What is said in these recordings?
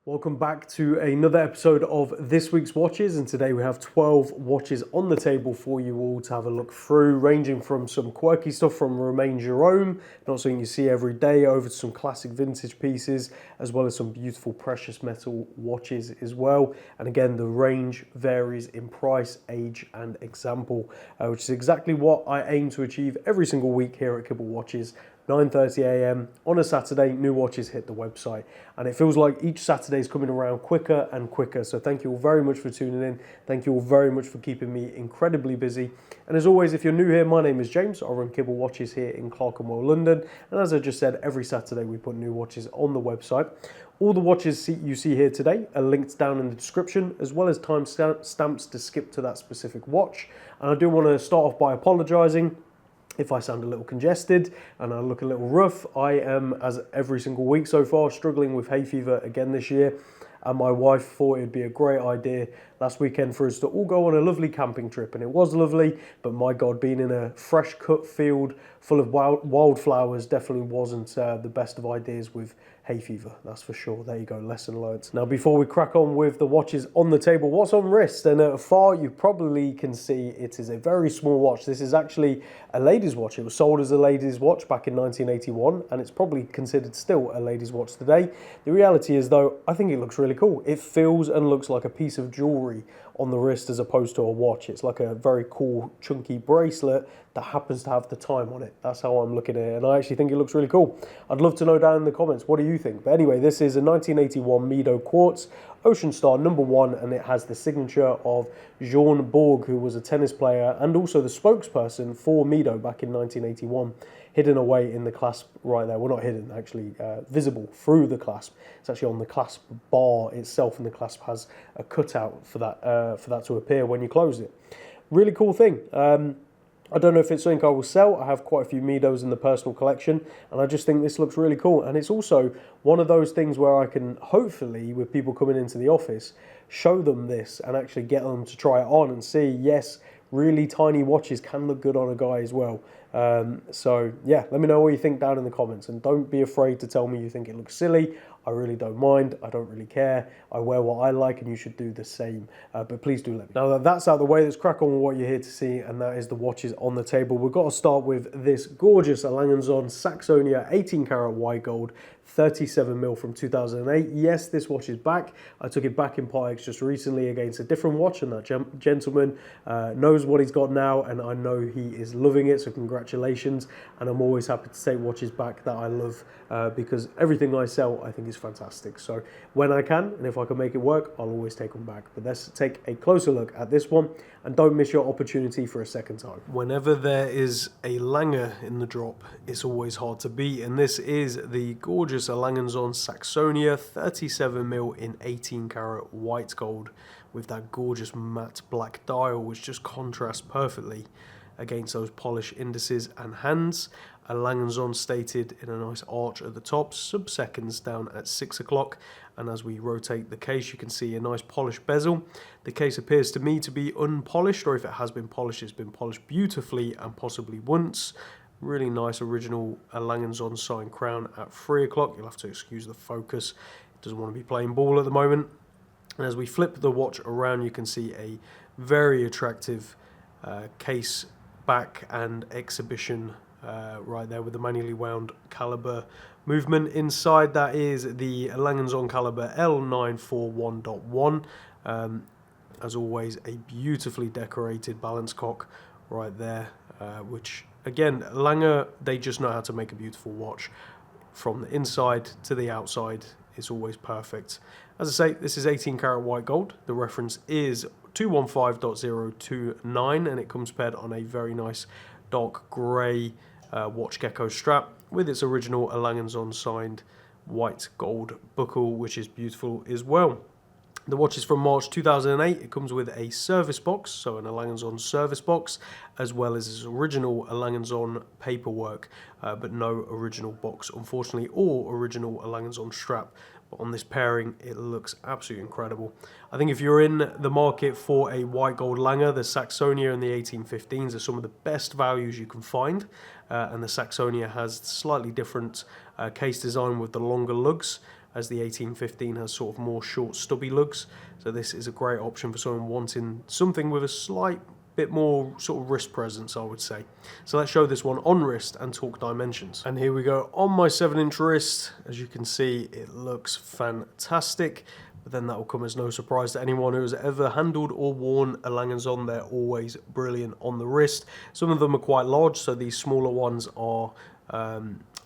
Welcome back to another episode of this week's watches, and today we have 12 watches on the table for you all to have a look through, ranging from some quirky stuff from Romain Jerome, not something you see every day, over to some classic vintage pieces, as well as some beautiful precious metal watches as well. And again, the range varies in price, age and example, which is exactly what I aim to achieve every single week here at Kibble Watches. 9:30 a.m. on a Saturday, new watches hit the website, and it feels like each Saturday is coming around quicker and quicker. So thank you all very much for tuning in. Thank you all very much for keeping me incredibly busy. And as always, if you're new here, my name is James. I run Kibble Watches here in Clerkenwell, London. And as I just said, every Saturday we put new watches on the website. All the watches you see here today are linked down in the description, as well as time stamps to skip to that specific watch. And I do want to start off by apologising if I sound a little congested and I look a little rough. I am, as every single week so far, struggling with hay fever again this year. And my wife thought it'd be a great idea last weekend for us to all go on a lovely camping trip. And it was lovely, but my God, being in a fresh cut field full of wildflowers definitely wasn't the best of ideas with hay fever, that's for sure. There you go, lesson learned. Now, before we crack on with the watches on the table, what's on wrist? And afar, you probably can see it is a very small watch. This is actually a ladies' watch. It was sold as a ladies' watch back in 1981, and it's probably considered still a ladies' watch today. The reality is, though, I think it looks really cool. It feels and looks like a piece of jewelry on the wrist as opposed to a watch. It's like a very cool, chunky bracelet that happens to have the time on it. That's how I'm looking at it, and I actually think it looks really cool. I'd love to know down in the comments, what do you think? But anyway, this is a 1981 Meadow Quartz Ocean Star #1, and it has the signature of Jean Borg, who was a tennis player and also the spokesperson for Meadow back in 1981, hidden away in the clasp right there. Well, not hidden, actually visible through the clasp. It's actually on the clasp bar itself, and the clasp has a cutout for that to appear when you close it. Really cool thing. I don't know if it's something I will sell. I have quite a few Meadows in the personal collection, and I just think this looks really cool. And it's also one of those things where I can, hopefully, with people coming into the office, show them this and actually get them to try it on and see, yes, really tiny watches can look good on a guy as well. So yeah, let me know what you think down in the comments, and don't be afraid to tell me you think it looks silly. I really don't mind. I don't really care. I wear what I like, and you should do the same. But please do let me. Now that that's out of the way, let's crack on with what you're here to see, and that is the watches on the table. We've got to start with this gorgeous A.Lange Saxonia 18-carat white gold 37mm from 2008. Yes, this watch is back. I took it back in Part X just recently against a different watch, and that gentleman knows what he's got now, and I know he is loving it, so congratulations. And I'm always happy to take watches back that I love because everything I sell I think is fantastic. So when I can, and if I can make it work, I'll always take them back. But let's take a closer look at this one, and don't miss your opportunity for a second time. Whenever there is a Lange in the drop, it's always hard to beat, and this is the gorgeous A.Lange Saxonia 37mm in 18-carat white gold with that gorgeous matte black dial, which just contrasts perfectly against those polished indices and hands. A.Lange stated in a nice arch at the top, sub-seconds down at 6 o'clock, and as we rotate the case you can see a nice polished bezel. The case appears to me to be unpolished, or if it has been polished, it's been polished beautifully and possibly once. Really nice original A.Lange sign crown at 3 o'clock. You'll have to excuse the focus, it doesn't want to be playing ball at the moment. And as we flip the watch around, you can see a very attractive case back and exhibition right there with the manually wound caliber movement. Inside that is the A.Lange caliber L941.1. As always, a beautifully decorated balance cock right there, which again, Lange, they just know how to make a beautiful watch. From the inside to the outside, it's always perfect. As I say, this is 18-carat white gold. The reference is 215.029, and it comes paired on a very nice dark grey watch gecko strap with its original A.Lange signed white gold buckle, which is beautiful as well. The watch is from March 2008. It comes with a service box, so an A.Lange service box, as well as its original A.Lange paperwork, but no original box, unfortunately, or original A.Lange strap. But on this pairing, it looks absolutely incredible. I think if you're in the market for a white gold Lange, the Saxonia and the 1815s are some of the best values you can find. And the Saxonia has slightly different case design with the longer lugs. as the 1815 has sort of more short stubby lugs. So this is a great option for someone wanting something with a slight bit more sort of wrist presence, I would say. So let's show this one on wrist and talk dimensions. And here we go on my 7-inch wrist. As you can see, it looks fantastic. But then that will come as no surprise to anyone who has ever handled or worn A.Langes on. They're always brilliant on the wrist. Some of them are quite large, so these smaller ones are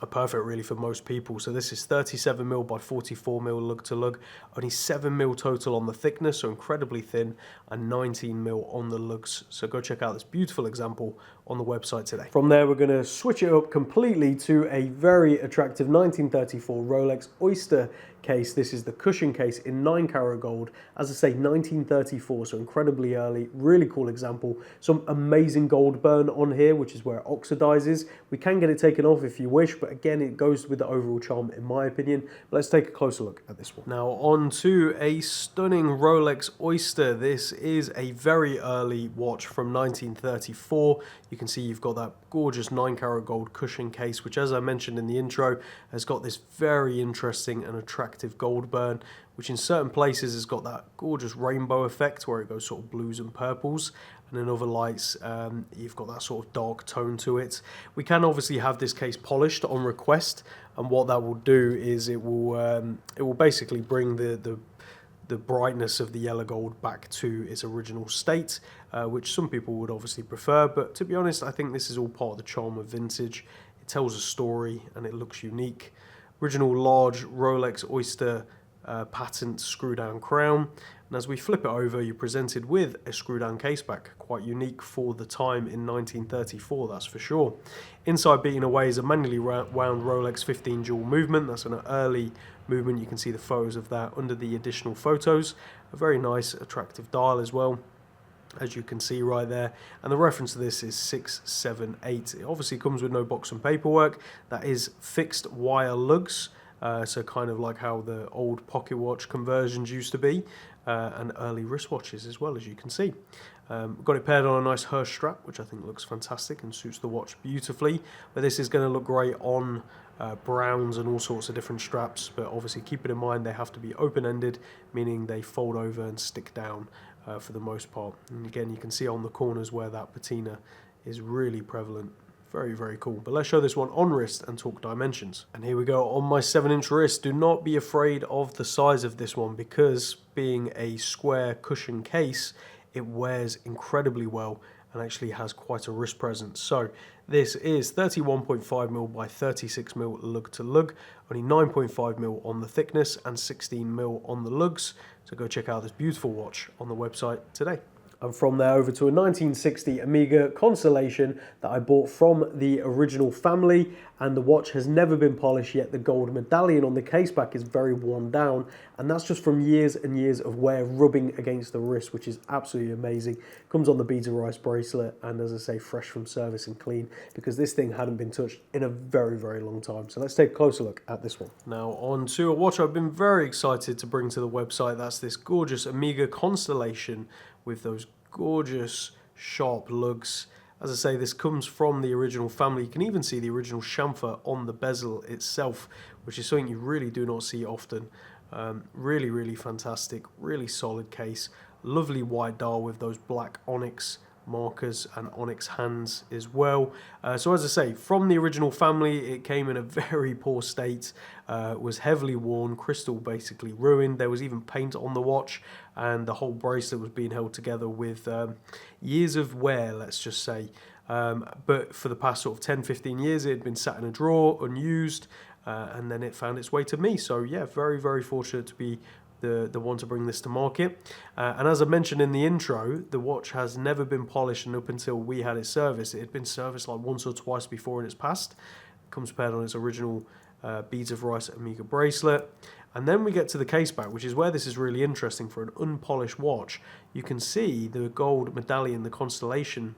perfect really for most people. So this is 37mm by 44mm lug to lug, only 7mm total on the thickness, so incredibly thin, and 19mm on the lugs. So go check out this beautiful example on the website today. From there, we're going to switch it up completely to a very attractive 1934 Rolex Oyster case. This is the cushion case in 9-carat gold. As I say, 1934, so incredibly early. Really cool example. Some amazing gold burn on here, which is where it oxidizes. We can get it taken off if you wish, but again, it goes with the overall charm in my opinion. But let's take a closer look at this one. Now on to a stunning Rolex Oyster. This is a very early watch from 1934. You can see you've got that gorgeous 9-carat gold cushion case, which, as I mentioned in the intro, has got this very interesting and attractive gold burn, which in certain places has got that gorgeous rainbow effect where it goes sort of blues and purples, and in other lights you've got that sort of dark tone to it. We can obviously have this case polished on request, and what that will do is it will basically bring the brightness of the yellow gold back to its original state, which some people would obviously prefer, but to be honest, I think this is all part of the charm of vintage. It tells a story and it looks unique. Original large Rolex Oyster patent screw-down crown, and as we flip it over, you're presented with a screw-down caseback, quite unique for the time in 1934, that's for sure. Inside beating away is a manually wound Rolex 15 dual movement. That's an early movement. You can see the photos of that under the additional photos. A very nice, attractive dial as well, as you can see right there, and the reference to this is 678. It obviously comes with no box and paperwork. That is fixed wire lugs, so kind of like how the old pocket watch conversions used to be, and early wristwatches as well, as you can see. Got it paired on a nice Hirsch strap, which I think looks fantastic and suits the watch beautifully, but this is going to look great on browns and all sorts of different straps, but obviously keep it in mind they have to be open-ended, meaning they fold over and stick down for the most part. And again, you can see on the corners where that patina is really prevalent. Very, very cool. But let's show this one on wrist and talk dimensions. And here we go on my 7-inch wrist. Do not be afraid of the size of this one, because being a square cushion case, it wears incredibly well and actually has quite a wrist presence. So this is 31.5mm by 36mm lug to lug, only 9.5mm on the thickness and 16mm on the lugs. So go check out this beautiful watch on the website today. And from there over to a 1960 Omega Constellation that I bought from the original family, and the watch has never been polished yet. The gold medallion on the caseback is very worn down, and that's just from years and years of wear rubbing against the wrist, which is absolutely amazing. Comes on the beads of rice bracelet, and as I say, fresh from service and clean, because this thing hadn't been touched in a very, very long time. So let's take a closer look at this one. Now on to a watch I've been very excited to bring to the website. That's this gorgeous Omega Constellation with those gorgeous sharp lugs. As I say, this comes from the original family. You can even see the original chamfer on the bezel itself, which is something you really do not see often. Really, really fantastic, really solid case. Lovely white dial with those black onyx markers and onyx hands as well. So as I say, from the original family, it came in a very poor state, was heavily worn, crystal basically ruined. There was even paint on the watch, and the whole bracelet was being held together with years of wear, let's just say. But for the past sort of 10-15 years, it had been sat in a drawer, unused, and then it found its way to me. So yeah, very, very fortunate to be the one to bring this to market. And as I mentioned in the intro, the watch has never been polished, and up until we had it serviced, it had been serviced like once or twice before in its past. It comes paired on its original beads of rice Omega bracelet. And then we get to the caseback, which is where this is really interesting for an unpolished watch. You can see the gold medallion, the Constellation,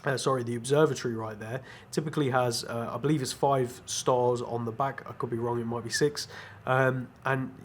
the observatory right there, typically has, I believe it's 5 stars on the back. I could be wrong, it might be 6. And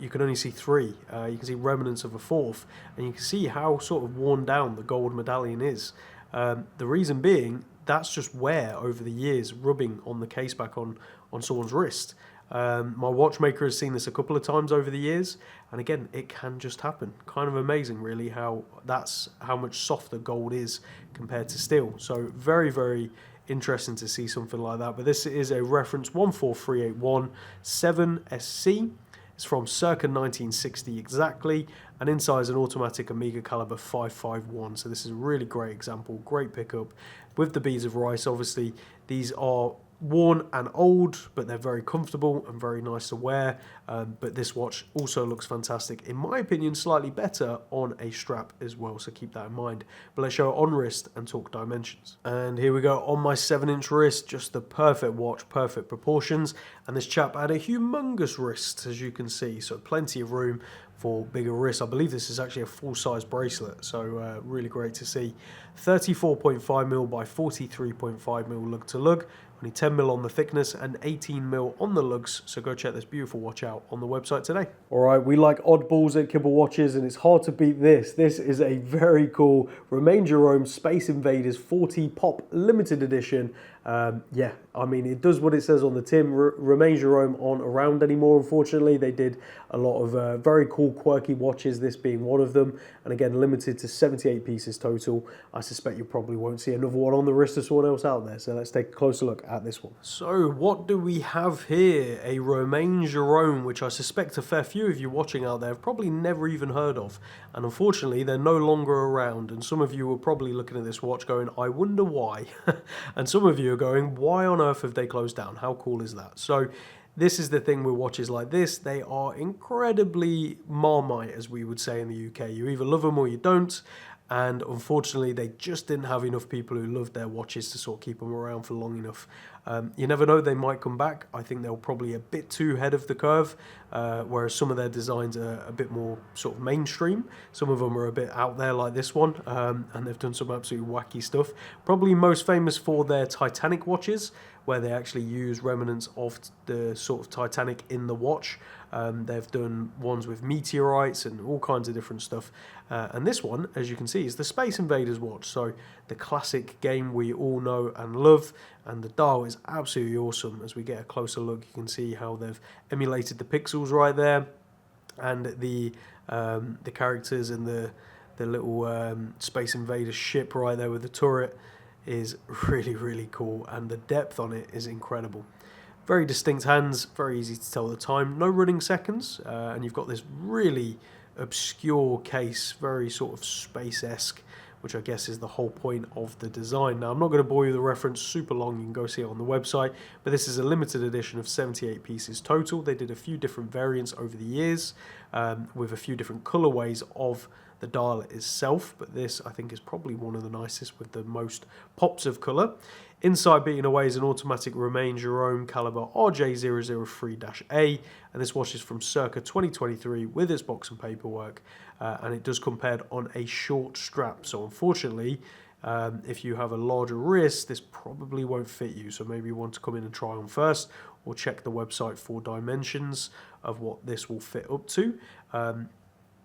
you can only see 3. You can see remnants of a 4th, and you can see how sort of worn down the gold medallion is. The reason being, that's just wear over the years, rubbing on the caseback on someone's wrist. My watchmaker has seen this a couple of times over the years, and again, it can just happen. Kind of amazing, really, how much softer gold is compared to steel. So very, very interesting to see something like that. But this is a reference 14381 7SC. It's from circa 1960 exactly, and inside is an automatic Omega caliber 551. So this is a really great example, great pickup with the beads of rice. Obviously, these are worn and old, but they're very comfortable and very nice to wear. But this watch also looks fantastic, in my opinion, slightly better on a strap as well, so keep that in mind. But let's show it on wrist and talk dimensions. And here we go on my 7-inch wrist, just the perfect watch, perfect proportions. And this chap had a humongous wrist, as you can see, so plenty of room for bigger wrists. I believe this is actually a full-size bracelet, so really great to see. 34.5mm by 43.5mm lug to lug, only 10mm on the thickness and 18mm on the lugs, so go check this beautiful watch out on the website today. Alright, we like oddballs at Kibble Watches, and it's hard to beat this. This is a very cool Romain Jerome Space Invaders 40 Pop limited edition. Yeah, I mean, it does what it says on the tin. Romain Jerome aren't around anymore, unfortunately. They did a lot of very cool, quirky watches, this being one of them. And again, limited to 78 pieces total. I suspect you probably won't see another one on the wrist of someone else out there. So let's take a closer look at this one. So what do we have here? A Romain Jerome, which I suspect a fair few of you watching out there have probably never even heard of. And unfortunately, they're no longer around. And some of you are probably looking at this watch going, I wonder why. And some of you are going, why on earth have they closed down? How cool is that? So this is the thing with watches like this. They are incredibly Marmite, as we would say in the UK. You either love them or you don't. And unfortunately, they just didn't have enough people who loved their watches to sort of keep them around for long enough. You never know, they might come back. I think they're probably a bit too ahead of the curve, whereas some of their designs are a bit more sort of mainstream. Some of them are a bit out there like this one, and they've done some absolutely wacky stuff. Probably most famous for their Titanic watches, where they actually use remnants of the sort of Titanic in the watch. They've done ones with meteorites and all kinds of different stuff. And this one, as you can see, is the Space Invaders watch. So the classic game we all know and love. And the dial is absolutely awesome. As we get a closer look, you can see how they've emulated the pixels right there. And the characters and the little Space Invaders ship right there with the turret is really, really cool. And the depth on it is incredible. Very distinct hands, very easy to tell the time. No running seconds, and you've got this really obscure case, very sort of space-esque, which I guess is the whole point of the design. Now, I'm not going to bore you with the reference super long. You can go see it on the website, but this is a limited edition of 78 pieces total. They did a few different variants over the years with a few different colorways of the dial itself, but this I think is probably one of the nicest with the most pops of colour. Inside beating away is an automatic Romain Jerome caliber RJ003-A, and this watch is from circa 2023 with its box and paperwork, and it does compared on a short strap. So unfortunately, if you have a larger wrist, this probably won't fit you. So maybe you want to come in and try on first, or check the website for dimensions of what this will fit up to.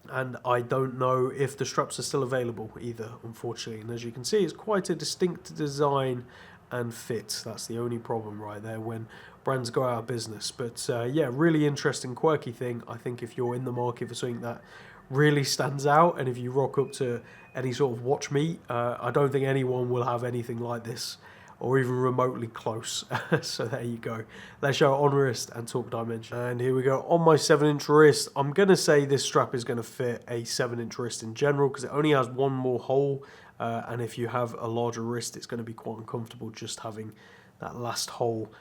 And I don't know if the straps are still available either, unfortunately. And as you can see, it's quite a distinct design and fit. That's the only problem right there when brands go out of business. But yeah, really interesting, quirky thing. I think if you're in the market for something that really stands out, and if you rock up to any sort of watch meet, I don't think anyone will have anything like this, or even remotely close. So there you go. Let's show it on wrist and talk dimension. And here we go on my 7-inch wrist. I'm going to say this strap is going to fit a 7-inch wrist in general, because it only has one more hole. And if you have a larger wrist, it's going to be quite uncomfortable just having that last hole.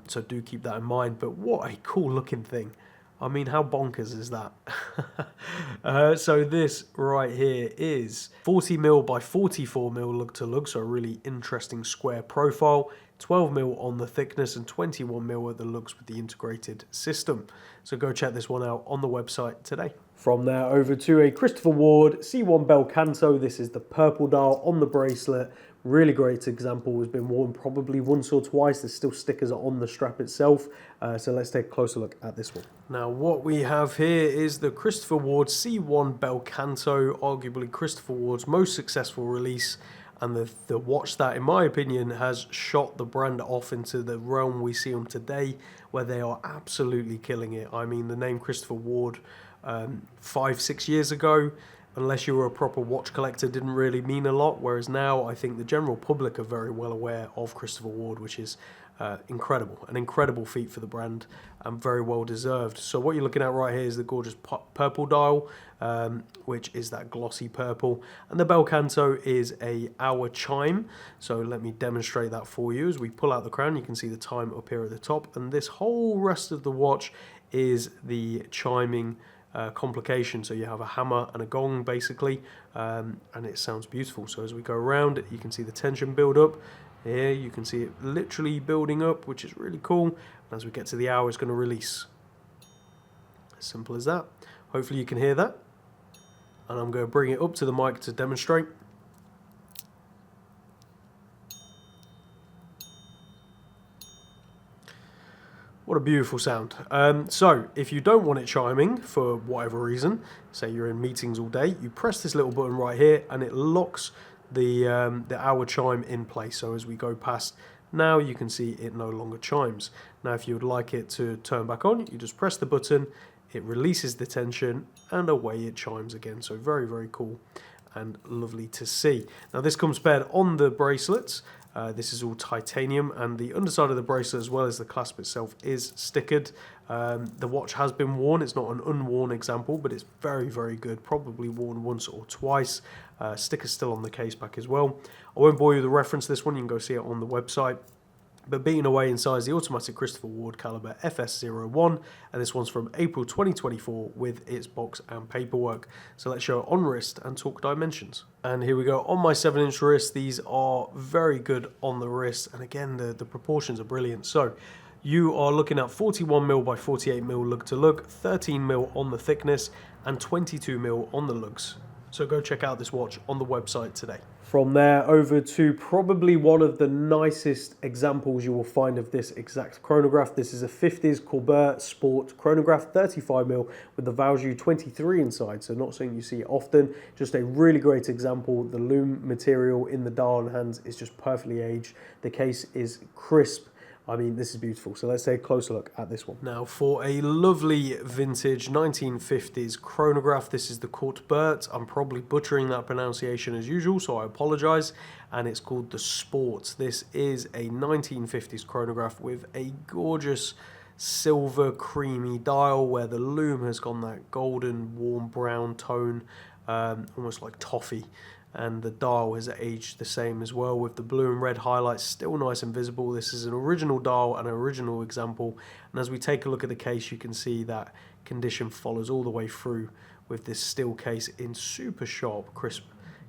So do keep that in mind. But what a cool looking thing. I mean, how bonkers is that? So this right here is 40mm by 44mm lug to lug, so a really interesting square profile. 12mm on the thickness and 21mm at the lugs with the integrated system. So go check this one out on the website today. From there over to a Christopher Ward C1 Bel Canto. This is the purple dial on the bracelet. Really great example, has been worn probably once or twice. There's still stickers on the strap itself. So let's take a closer look at this one. Now what we have here is the Christopher Ward C1 Bel Canto, arguably Christopher Ward's most successful release. and the watch that, in my opinion, has shot the brand off into the realm we see them today, where they are absolutely killing it. I mean, the name Christopher Ward 5-6 years ago, unless you were a proper watch collector, didn't really mean a lot, whereas now I think the general public are very well aware of Christopher Ward, which is incredible, an incredible feat for the brand, and very well deserved. So what you're looking at right here is the gorgeous purple dial, which is that glossy purple, and the bel canto is a hour chime. So let me demonstrate that for you. As we pull out the crown, you can see the time up here at the top, and this whole rest of the watch is the chiming complication. So you have a hammer and a gong basically, and it sounds beautiful. So as we go around, you can see the tension build up. Here you can see it literally building up, which is really cool. And as we get to the hour, it's going to release. As simple as that. Hopefully you can hear that. And I'm going to bring it up to the mic to demonstrate. What a beautiful sound. So if you don't want it chiming for whatever reason, say you're in meetings all day, you press this little button right here and it locks the hour chime in place. So as we go past now, you can see it no longer chimes. Now if you would like it to turn back on, you just press the button, it releases the tension, and away it chimes again. So very, very cool and lovely to see. Now this comes paired on the bracelets. This is all titanium, and the underside of the bracelet, as well as the clasp itself, is stickered. The watch has been worn. It's not an unworn example, but it's very, very good. Probably worn once or twice. Sticker's still on the case back as well. I won't bore you with the reference to this one. You can go see it on the website. But beating away in size, the automatic Christopher Ward caliber FS01, and this one's from April 2024 with its box and paperwork. So let's show it on wrist and talk dimensions. And here we go on my 7-inch wrist. These are very good on the wrist, and again the proportions are brilliant. So you are looking at 41mm by 48mm lug to lug, 13mm on the thickness, and 22mm on the lugs. So go check out this watch on the website today. From there over to probably one of the nicest examples you will find of this exact chronograph. This is a 50s Courbet Sport chronograph, 35mm with the value 23 inside, so not something you see often. Just a really great example. The loom material in the dial and hands is just perfectly aged. The case is crisp. I mean, this is beautiful. So let's take a closer look at this one. Now, for a lovely vintage 1950s chronograph, this is the Courbet. I'm probably butchering that pronunciation as usual, so I apologize. And it's called the Sport. This is a 1950s chronograph with a gorgeous silver creamy dial where the loom has gone that golden warm brown tone, almost like toffee. And the dial has aged the same as well, with the blue and red highlights still nice and visible. This is an original dial and an original example, and as we take a look at the case, you can see that condition follows all the way through with this steel case in super sharp, crisp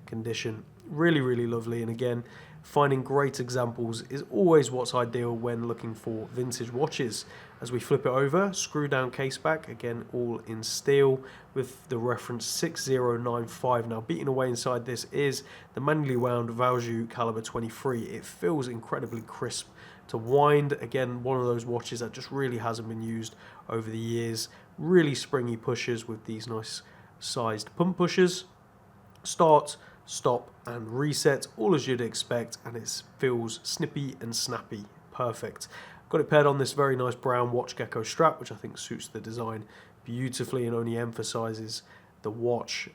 condition. Really, really lovely. And again, finding great examples is always what's ideal when looking for vintage watches. As we flip it over, screw down case back, again all in steel with the reference 6095. Now beating away inside this is the manually wound Valjoux caliber 23. It feels incredibly crisp to wind. Again, one of those watches that just really hasn't been used over the years. Really springy pushers with these nice sized pump pushers. Start, stop and reset, all as you'd expect, and it feels snippy and snappy. Perfect. Got it paired on this very nice brown watch gecko strap, which I think suits the design beautifully and only emphasizes the watch.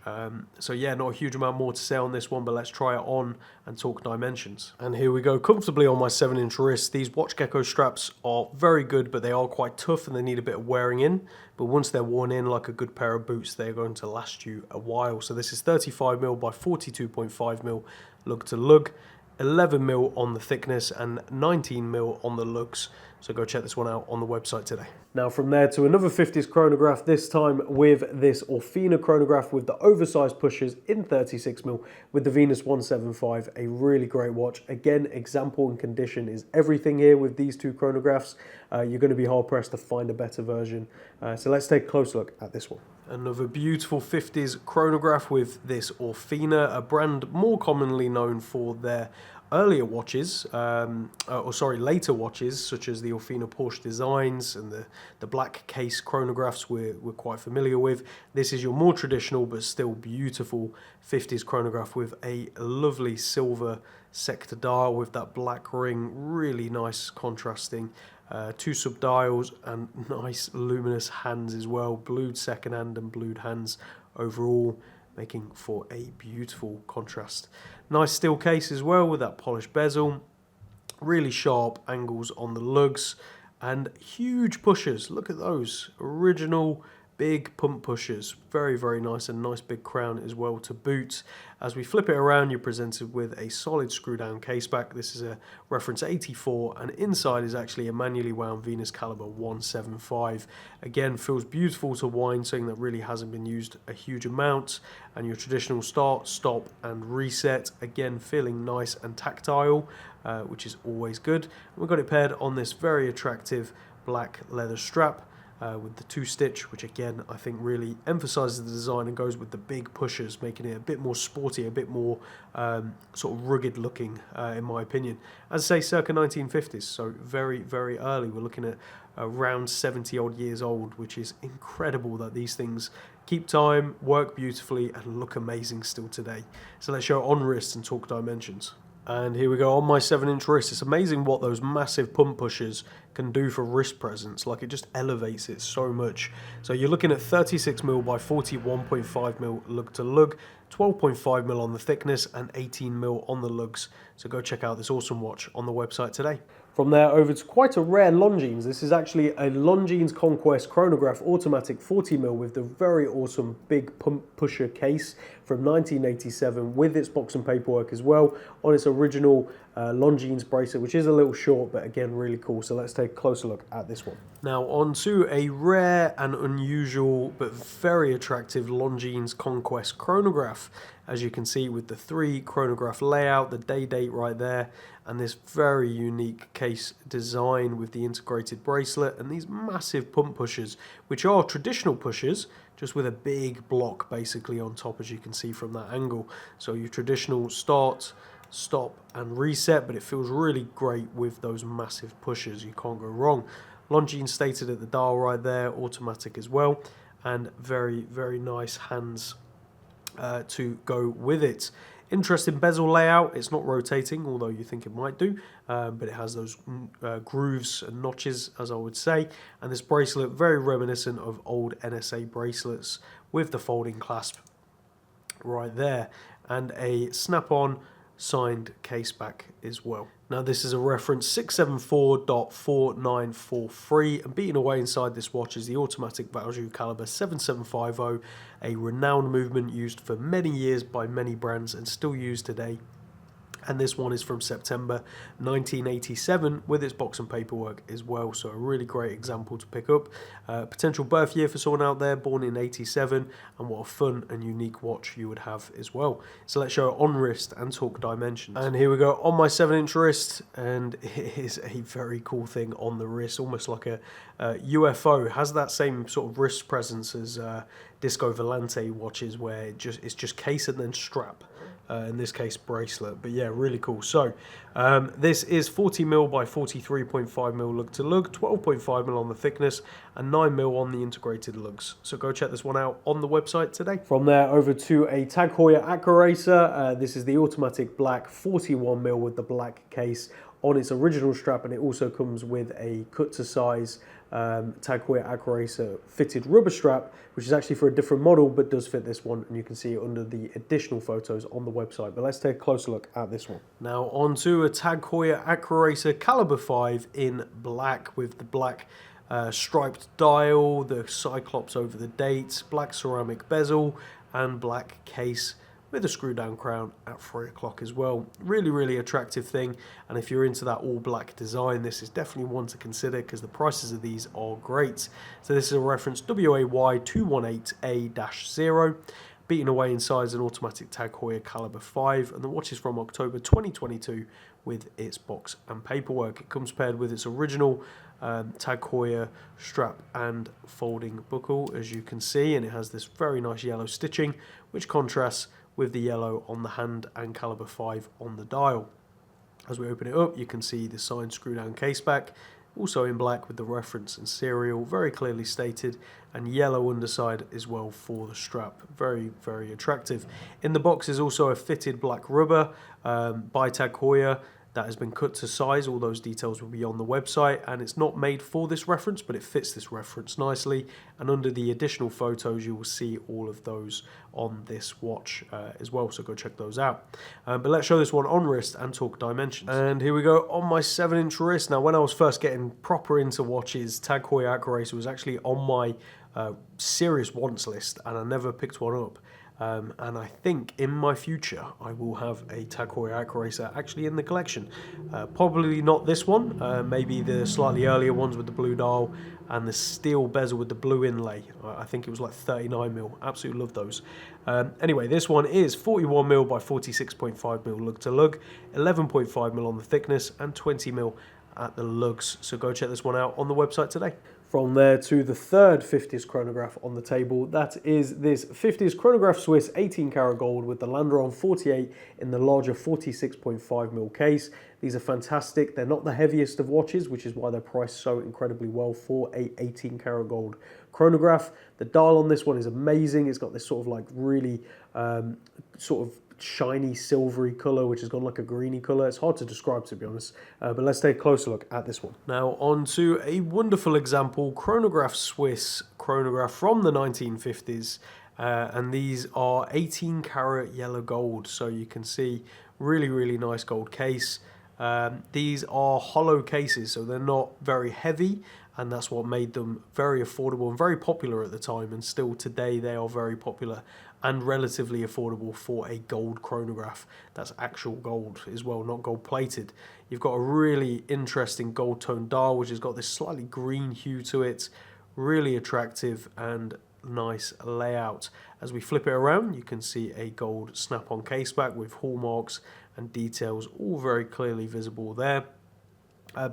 So yeah, not a huge amount more to say on this one, but let's try it on and talk dimensions. And here we go, comfortably on my 7-inch wrist. These watch gecko straps are very good, but they are quite tough and they need a bit of wearing in. But once they're worn in like a good pair of boots, they're going to last you a while. So this is 35mm by 42.5mm lug to lug, 11mm on the thickness and 19mm on the lugs. So go check this one out on the website today. Now from there to another 50s chronograph, this time with this Orfina chronograph with the oversized pushers in 36mm with the Venus 175, a really great watch. Again, example and condition is everything here with these two chronographs. You're going to be hard pressed to find a better version. So let's take a close look at this one. Another beautiful 50s chronograph with this Orfina, a brand more commonly known for their earlier watches, later watches, such as the Orfina Porsche designs and the black case chronographs we're quite familiar with. This is your more traditional but still beautiful 50s chronograph with a lovely silver sector dial with that black ring, really nice contrasting. 2 subdials and nice luminous hands as well, blued second hand and blued hands overall, making for a beautiful contrast. Nice steel case as well with that polished bezel, really sharp angles on the lugs and huge pushers. Look at those original big pump pushers, very, very nice, and nice big crown as well to boot. As we flip it around, you're presented with a solid screw down case back. This is a reference 84, and inside is actually a manually wound Venus caliber 175. Again, feels beautiful to wind, something that really hasn't been used a huge amount. And your traditional start, stop and reset, again feeling nice and tactile, which is always good. We've got it paired on this very attractive black leather strap, with the 2-stitch, which again I think really emphasizes the design and goes with the big pushers, making it a bit more sporty, a bit more sort of rugged looking, in my opinion. As I say, circa 1950s, so very, very early. We're looking at around 70 odd years old, which is incredible that these things keep time, work beautifully and look amazing still today. So let's show it on wrist and talk dimensions. And here we go on my 7-inch wrist. It's amazing what those massive pump pushers can do for wrist presence. Like, it just elevates it so much. So you're looking at 36mm by 41.5mm lug to lug, 12.5mm on the thickness and 18mm on the lugs. So go check out this awesome watch on the website today. From there over to quite a rare Longines. This is actually a Longines Conquest chronograph automatic 40mm with the very awesome big pump pusher case from 1987 with its box and paperwork as well on its original Longines bracelet, which is a little short, but again really cool. So let's take a closer look at this one. Now on to a rare and unusual but very attractive Longines Conquest chronograph. As you can see with the 3 chronograph layout, the day date right there, and this very unique case design with the integrated bracelet and these massive pump pushers, which are traditional pushers, just with a big block basically on top, as you can see from that angle. So your traditional start, stop and reset, but it feels really great with those massive pushers. You can't go wrong. Longines stated at the dial right there, automatic as well, and very, very nice hands to go with it. Interesting bezel layout. It's not rotating, although you think it might do, but it has those grooves and notches, as I would say. And this bracelet, very reminiscent of old NSA bracelets with the folding clasp right there, and a snap-on signed case back as well. Now this is a reference 674.4943, and beating away inside this watch is the automatic Valjoux caliber 7750, a renowned movement used for many years by many brands and still used today. And this one is from September 1987 with its box and paperwork as well. So a really great example to pick up. Potential birth year for someone out there born in 87, and what a fun and unique watch you would have as well. So let's show it on wrist and talk dimensions. And here we go on my 7-inch wrist, and it is a very cool thing on the wrist, almost like a UFO. It has that same sort of wrist presence as Disco Volante watches, where it's just case and then strap. In this case bracelet, but yeah, really cool. So this is 40mm by 43.5mm lug to lug, 12.5mm on the thickness and 9mm on the integrated lugs. So go check this one out on the website today. From there over to a Tag Heuer Accuracer. This is the automatic black 41mm with the black case on its original strap, and it also comes with a cut to size Tag Heuer Accuracer fitted rubber strap, which is actually for a different model but does fit this one, and you can see it under the additional photos on the website. But let's take a closer look at this one. Now on to a Tag Heuer Accuracer caliber 5 in black with the black striped dial, the cyclops over the dates, black ceramic bezel and black case with a screw down crown at 3 o'clock as well. Really, really attractive thing, and if you're into that all black design, this is definitely one to consider because the prices of these are great. So this is a reference WAY 218A-0, beating away in size an automatic Tag Heuer caliber 5, and the watch is from October 2022 with its box and paperwork. It comes paired with its original Tag Heuer strap and folding buckle, as you can see, and it has this very nice yellow stitching which contrasts with the yellow on the hand and caliber 5 on the dial. As we open it up, you can see the signed screw down case back, also in black with the reference and serial very clearly stated, and yellow underside as well for the strap. Very, very attractive. In the box is also a fitted black rubber by Tag Heuer that has been cut to size. All those details will be on the website, and it's not made for this reference, but it fits this reference nicely. And under the additional photos, you will see all of those on this watch as well, so go check those out. But let's show this one on wrist and talk dimensions. And here we go on my 7-inch wrist. Now, when I was first getting proper into watches, Tag Heuer Accuracer was actually on my serious wants list, and I never picked one up. And I think in my future I will have a Tag Heuer Accuracer actually in the collection. Probably not this one, maybe the slightly earlier ones with the blue dial and the steel bezel with the blue inlay. I think it was like 39mm. Absolutely love those. Anyway, this one is 41mm by 46.5mm lug to lug, 11.5mm on the thickness, and 20mm at the lugs. So go check this one out on the website today. From there to the third 50s chronograph on the table, that is this 50s chronograph Swiss 18-karat gold with the Langeron 48 in the larger 46.5mm case. These are fantastic. They're not the heaviest of watches, which is why they're priced so incredibly well for a 18-karat gold chronograph. The dial on this one is amazing. It's got this sort of like really sort of shiny silvery colour, which has gone like a greeny colour. It's hard to describe, to be honest, but let's take a closer look at this one. Now on to a wonderful example chronograph Swiss chronograph from the 1950s, and these are 18-karat yellow gold, so you can see really nice gold case. These are hollow cases, so they're not very heavy, and that's what made them very affordable and very popular at the time, and still today they are very popular and relatively affordable for a gold chronograph. That's actual gold as well, not gold plated. You've got a really interesting gold tone dial, which has got this slightly green hue to it, really attractive and nice layout. As we flip it around, you can see a gold snap-on case back with hallmarks and details all very clearly visible there.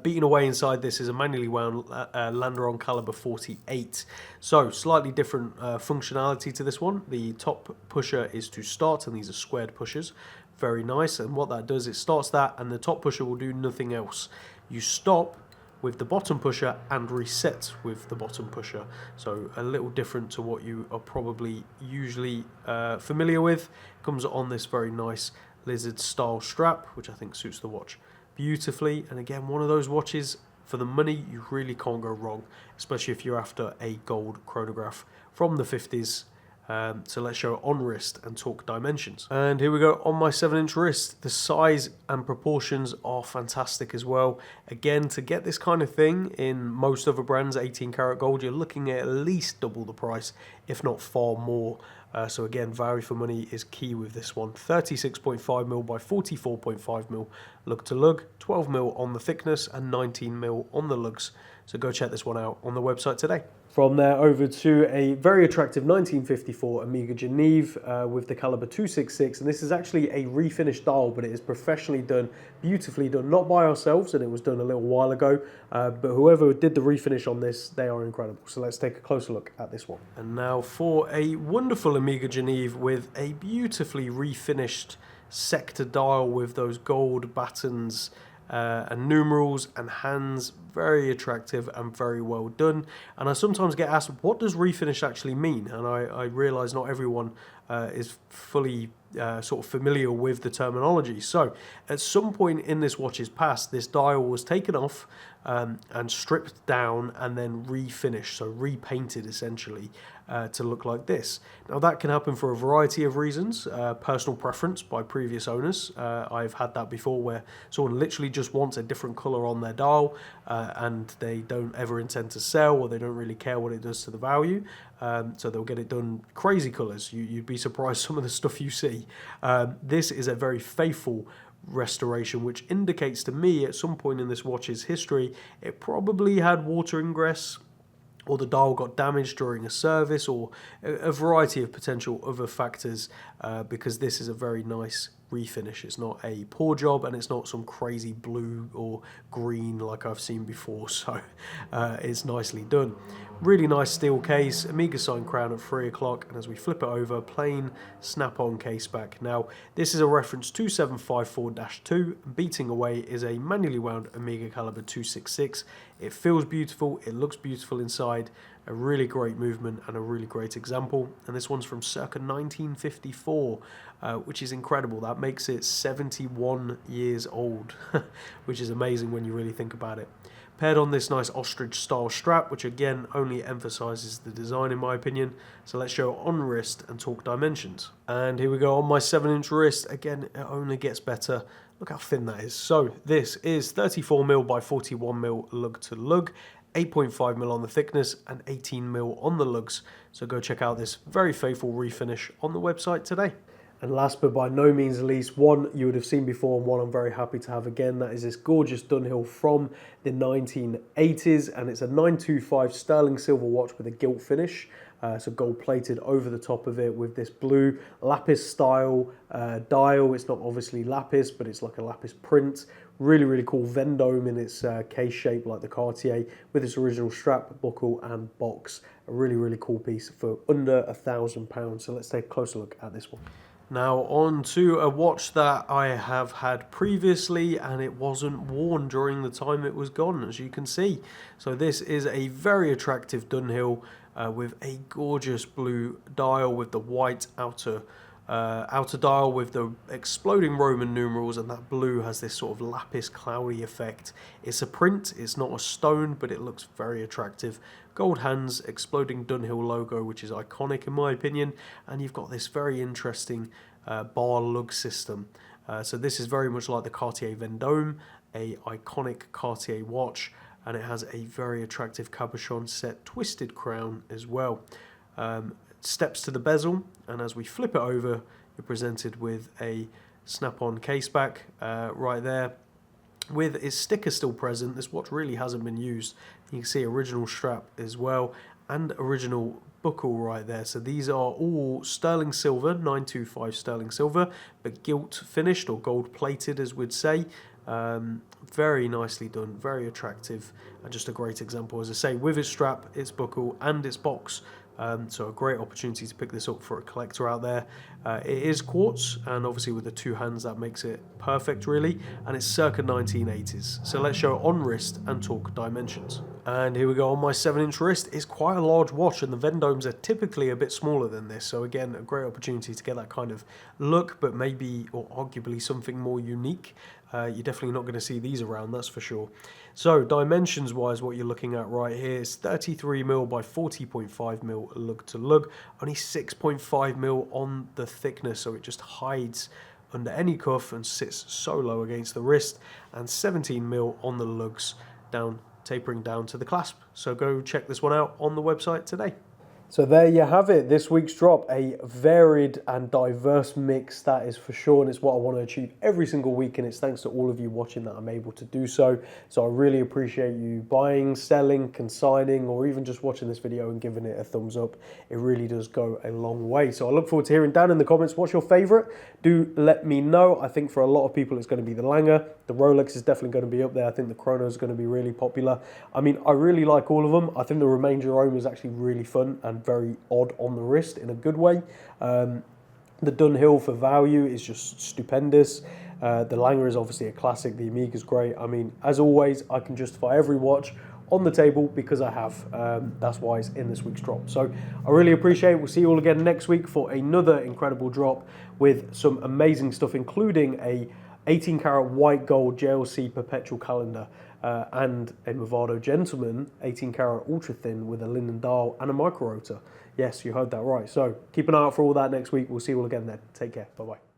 Beating away inside this is a manually wound Langeron caliber 48. So slightly different functionality to this one. The top pusher is to start, and these are squared pushers. Very nice. And what that does, it starts that, and the top pusher will do nothing else. You stop with the bottom pusher and reset with the bottom pusher. So a little different to what you are probably usually familiar with. Comes on this very nice lizard style strap, which I think suits the watch beautifully. And again, one of those watches, for the money, you really can't go wrong, especially if you're after a gold chronograph from the 50s. So let's show it on wrist and talk dimensions. And here we go on my 7-inch wrist. The size and proportions are fantastic as well. Again, to get this kind of thing in most other brands, 18-karat gold, you're looking at least double the price, if not far more. So again, value for money is key with this one. 36.5mm by 44.5mm lug to lug, 12mm on the thickness, and 19mm on the lugs. So go check this one out on the website today. From there over to a very attractive 1954 Omega Geneve with the caliber 266, and this is actually a refinished dial, but it is professionally done, beautifully done, not by ourselves, and it was done a little while ago, but whoever did the refinish on this, they are incredible. So let's take a closer look at this one. And now for a wonderful Omega Geneve with a beautifully refinished sector dial with those gold battens and numerals and hands. Very attractive and very well done. And I sometimes get asked, what does refinish actually mean? And I realise not everyone is fully sort of familiar with the terminology. So at some point in this watch's past, this dial was taken off and stripped down and then refinished, so repainted essentially to look like this. Now that can happen for a variety of reasons. Personal preference by previous owners. I've had that before, where someone literally just wants a different colour on their dial and they don't ever intend to sell, or they don't really care what it does to the value. So they'll get it done crazy colours. You'd be surprised some of the stuff you see. This is a very faithful restoration, which indicates to me at some point in this watch's history it probably had water ingress, or the dial got damaged during a service, or a variety of potential other factors, because this is a very nice refinish. It's not a poor job, and it's not some crazy blue or green like I've seen before, so it's nicely done. Really nice steel case, Omega sign crown at 3 o'clock, and as we flip it over, plain snap-on case back. Now, this is a reference 2754-2, beating away is a manually wound Omega caliber 266. It feels beautiful, it looks beautiful inside, a really great movement and a really great example, and this one's from circa 1954, which is incredible. That makes it 71 years old, which is amazing when you really think about it. Paired on this nice ostrich style strap, which again only emphasizes the design in my opinion. So let's show on wrist and talk dimensions. And here we go on my 7-inch wrist. Again, it only gets better. Look how thin that is. So this is 34mm by 41mm lug to lug, 8.5mm on the thickness and 18mm on the lugs. So go check out this very faithful refinish on the website today. And last but by no means least, one you would have seen before and one I'm very happy to have again. That is this gorgeous Dunhill from the 1980s, and it's a 925 sterling silver watch with a gilt finish. So gold plated over the top of it with this blue lapis style dial. It's not obviously lapis, but it's like a lapis print. Really, really cool Vendome in its case shape like the Cartier, with its original strap, buckle and box. A really, really cool piece for under £1,000. So let's take a closer look at this one. Now on to a watch that I have had previously, and it wasn't worn during the time it was gone, as you can see. So this is a very attractive Dunhill with a gorgeous blue dial with the white outer dial with the exploding Roman numerals, and that blue has this sort of lapis cloudy effect. It's a print, it's not a stone, but it looks very attractive. Gold hands, exploding Dunhill logo, which is iconic in my opinion, and you've got this very interesting bar lug system. So this is very much like the Cartier Vendome, a iconic Cartier watch, and it has a very attractive cabochon set twisted crown as well. Steps to the bezel, and as we flip it over, you're presented with a snap-on case back right there. With its sticker still present, this watch really hasn't been used. You can see original strap as well, and original buckle right there. So these are all sterling silver, 925 sterling silver, but gilt finished or gold plated as we'd say. Very nicely done, very attractive, and just a great example, as I say, with its strap, its buckle and its box. So a great opportunity to pick this up for a collector out there. It is quartz, and obviously with the two hands that makes it perfect really, and it's circa 1980s. So let's show on wrist and talk dimensions. And here we go on my 7-inch wrist. It's quite a large watch, and the Vendomes are typically a bit smaller than this. So again, a great opportunity to get that kind of look, but maybe or arguably something more unique. You're definitely not going to see these around, that's for sure. So dimensions wise, what you're looking at right here is 33mm by 40.5mm lug to lug, only 6.5mm on the thickness, so it just hides under any cuff and sits so low against the wrist, and 17mm on the lugs, tapering down to the clasp. So go check this one out on the website today. So there you have it, this week's drop, a varied and diverse mix, that is for sure, and it's what I want to achieve every single week, and it's thanks to all of you watching that I'm able to do so. So I really appreciate you buying, selling, consigning, or even just watching this video and giving it a thumbs up. It really does go a long way. So I look forward to hearing down in the comments what's your favourite. Do let me know. I think for a lot of people it's going to be the A.Lange. The Rolex is definitely going to be up there. I think the Chrono is going to be really popular. I mean, I really like all of them. I think the Romain Jerome is actually really fun and very odd on the wrist in a good way. The Dunhill for value is just stupendous. The A.Lange is obviously a classic. The Omega is great. I mean, as always, I can justify every watch on the table because I have. That's why it's in this week's drop. So I really appreciate it. We'll see you all again next week for another incredible drop with some amazing stuff, including a 18-karat white gold JLC perpetual calendar and a Movado Gentleman 18-karat ultra thin with a linen dial and a micro rotor. Yes, you heard that right. So keep an eye out for all that next week. We'll see you all again then. Take care. Bye-bye.